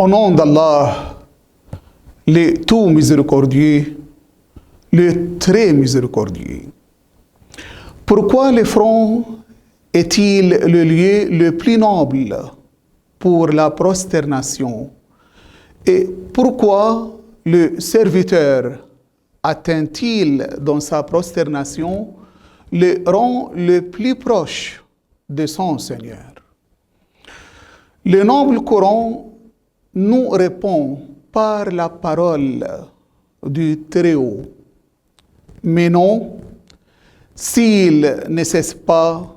Au nom d'Allah, le tout miséricordieux, le très miséricordieux. Pourquoi le front est-il le lieu le plus noble pour la prosternation? Et pourquoi le serviteur atteint-il dans sa prosternation le rang le plus proche de son Seigneur? Le noble Coran nous répond par la parole du Très-Haut. Mais non, s'il ne cesse pas,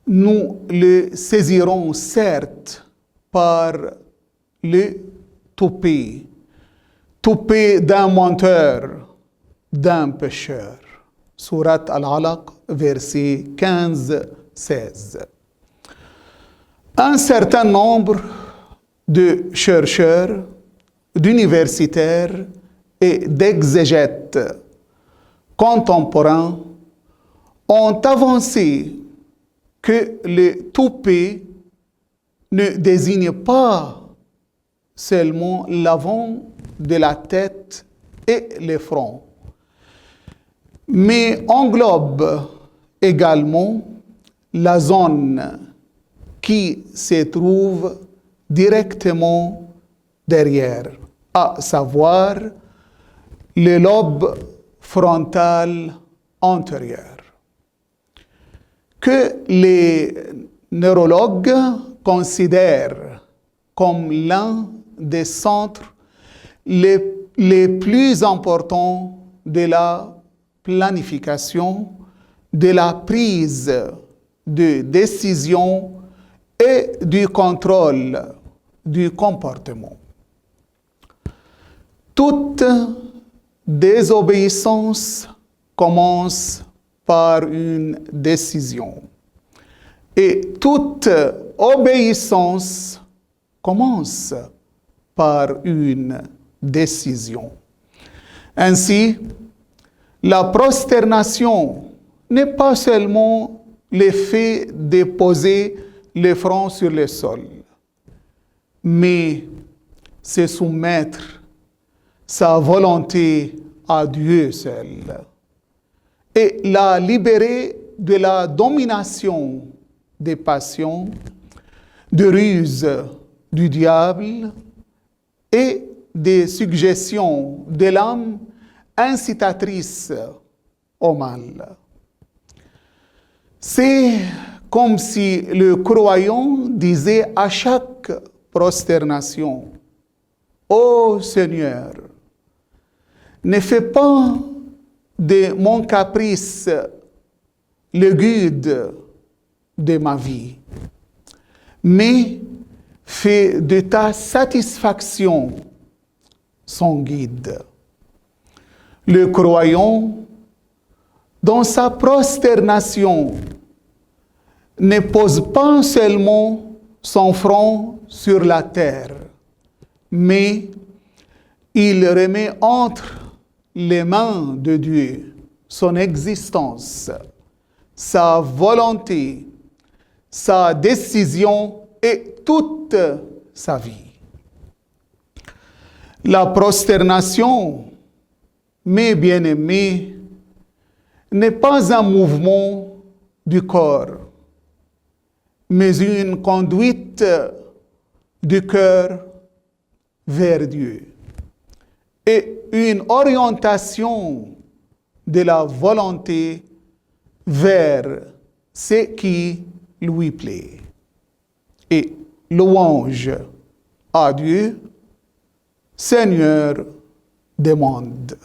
nous le saisirons certes par le toupet d'un menteur, d'un pécheur. Surat Al-Alaq, verset 15-16. Un certain nombre de chercheurs, d'universitaires et d'exégètes contemporains ont avancé que le toupet ne désigne pas seulement l'avant de la tête et le front, mais englobe également la zone qui se trouve directement derrière, à savoir le lobe frontal antérieur, que les neurologues considèrent comme l'un des centres les plus importants de la planification, de la prise de décision et du contrôle du comportement. Toute désobéissance commence par une décision. Et toute obéissance commence par une décision. Ainsi, la prosternation n'est pas seulement le fait de poser le front sur le sol, mais c'est soumettre sa volonté à Dieu seul et la libérer de la domination des passions, de ruses du diable et des suggestions de l'âme incitatrices au mal. C'est comme si le croyant disait à chaque prosternation: Ô Seigneur, ne fais pas de mon caprice le guide de ma vie, mais fais de ta satisfaction son guide. Le croyant, dans sa prosternation, ne pose pas seulement son front sur la terre, mais il remet entre les mains de Dieu son existence, sa volonté, sa décision et toute sa vie. La prosternation, mes bien-aimés, n'est pas un mouvement du corps, mais une conduite du cœur vers Dieu et une orientation de la volonté vers ce qui lui plaît. Et louange à Dieu, Seigneur, demande.